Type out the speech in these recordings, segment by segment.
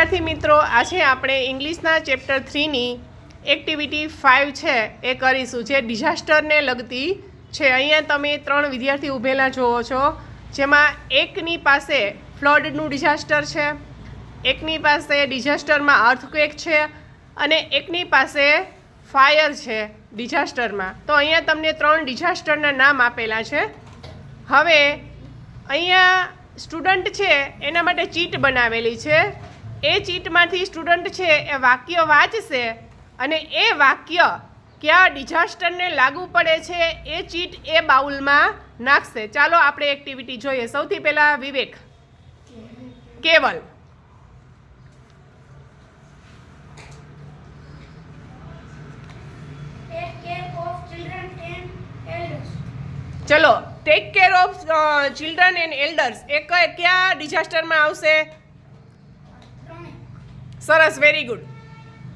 વિદ્યાર્થી મિત્રો, આજે આપણે ઇંગ્લિશના ચેપ્ટર 3ની એક્ટિવિટી 5 છે એ કરીશું, જે ડિઝાસ્ટરને લગતી છે. અહીંયા તમે 3 વિદ્યાર્થી ઊભેલા જુઓ છો, જેમાં એકની પાસે ફ્લડનું ડિઝાસ્ટર છે, એકની પાસે ડિઝાસ્ટરમાં અર્થક્વેક છે અને એકની પાસે ફાયર છે ડિઝાસ્ટરમાં. તો અહીંયા તમને 3 ડિઝાસ્ટરના નામ આપેલા છે. હવે અહીંયા સ્ટુડન્ટ છે એના માટે ચીટ બનાવેલી છે. એ ચીટમાંથી સ્ટુડન્ટ છે એ વાક્ય વાંચશે અને એ વાક્ય ક્યાં ડિઝાસ્ટરને લાગુ પડે છે એ ચીટ એ બાઉલમાં નાખશે. ચાલો આપણે એક્ટિવિટી જોઈએ. સૌથી પહેલાં વિવેક. કેવલ. ચલો, take care of children and elders એ ક્યાં ડિઝાસ્ટરમાં આવશે? સરસ, વેરી ગુડ.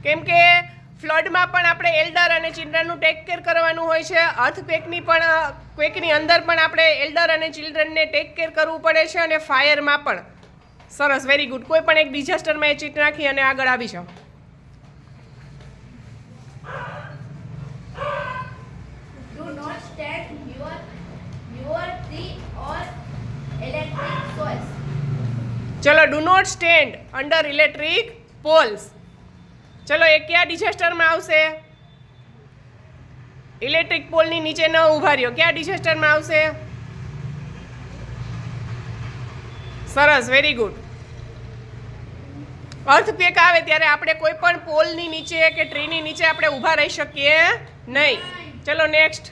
કેમ કે ફ્લડમાં પણ આપણે એલ્ડર અને ચિલ્ડ્રનનું ટેક કેર કરવાનું હોય છે. ક્વેકની અંદર પણ આપણે એલ્ડર અને ચિલ્ડ્રનને ટેક કેર કરવું પડે છે અને ફાયરમાં પણ. સરસ, વેરી ગુડ. કોઈ પણ એક ડિઝાસ્ટરમાં એ ચીટ નાખી અને આગળ આવી જાઓ. ચલો, do not stand under electric poles. ચલો, એ કયા ડિઝાસ્ટરમાં આવશે? ઇલેક્ટ્રિક પોલની નીચે ન ઊભા રહ્યો. કયા ડિઝાસ્ટરમાં આવશે? સરસ, વેરી ગુડ. અર્થક્વેક આવે ત્યારે આપણે કોઈ પણ પોલની નીચે કે ટ્રીની નીચે આપણે ઊભા રહી શકીએ નહીં. ચલો, નેક્સ્ટ.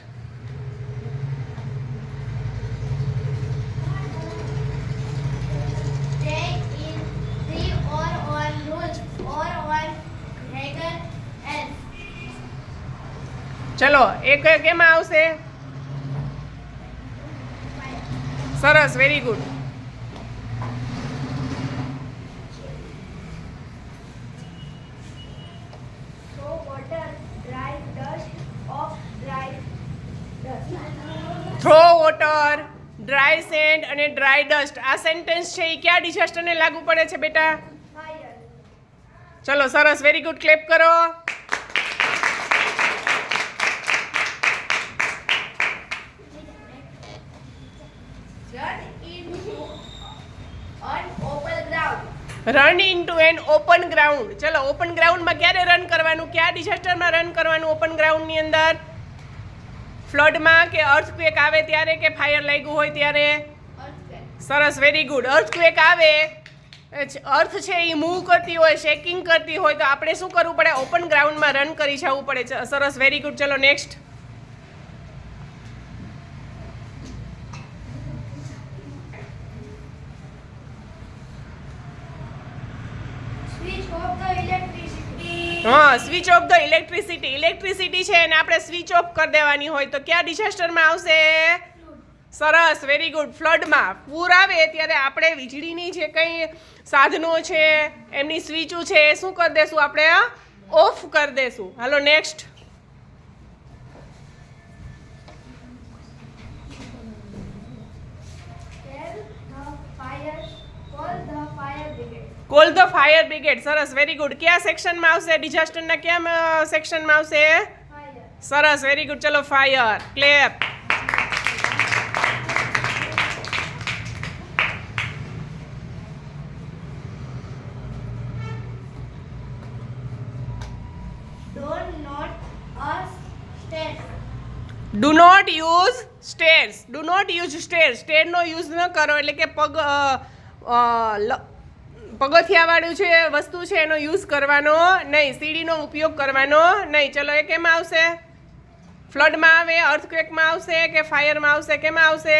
ચલો, એ કેમાં આવશે? સરસ, very good. Throw water, dry send અને ડ્રાય ડસ્ટ. આ સેન્ટેન્સ છે એ કયા ડિઝાસ્ટરને લાગુ પડે છે બેટા? ચલો, સરસ, વેરી ગુડ. ક્લેપ કરો. Run into N open ground. ચલો, ઓપન ગ્રાઉન્ડમાં ક્યારે રન કરવાનું? કયા ડિઝાસ્ટરમાં રન કરવાનું ઓપન ગ્રાઉન્ડની અંદર? ફ્લડમાં કે અર્થક્વેક આવે ત્યારે કે ફાયર લાગ્યું હોય ત્યારે? સરસ, વેરી ગુડ. અર્થક્વેક આવે, અર્થ છે એ મૂવ કરતી હોય, શેકિંગ કરતી હોય તો આપણે શું કરવું પડે? ઓપન ગ્રાઉન્ડમાં રન કરી જવું પડે. સરસ, વેરી ગુડ. ચલો, નેક્સ્ટ. હા, switch off the electricity. Electricity છે એને આપણે સ્વિચ ઓફ કરી દેવાની હોય તો કયા ડિઝાસ્ટરમાં આવશે? સરસ, વેરી ગુડ. ફ્લડમાં પૂર આવે ત્યારે આપણે વીજળીની જે કંઈ સાધનો છે એમની સ્વિચો છે એ શું કરી દેશું? આપણે ઓફ કરી દેશું. હાલો, next. Call the fire brigade. સરસ, વેરી ગુડ. કયા સેક્શનમાં આવશે? ડિઝાસ્ટરના કયા સેક્શનમાં આવશે? સરસ, વેરી ગુડ. ચલો, fire. Clap. Do not use stairs. Do not use stairs. સ્ટેરનો યુઝ ન કરો, એટલે કે પગથિયાવાળું છે વસ્તુ છે એનો યુઝ કરવાનો નહીં, સીડીનો ઉપયોગ કરવાનો નહીં. ચલો, એ કેમાં આવશે? ફ્લડમાં આવે, અર્થક્વેકમાં આવશે કે ફાયરમાં આવશે? કેમાં આવશે?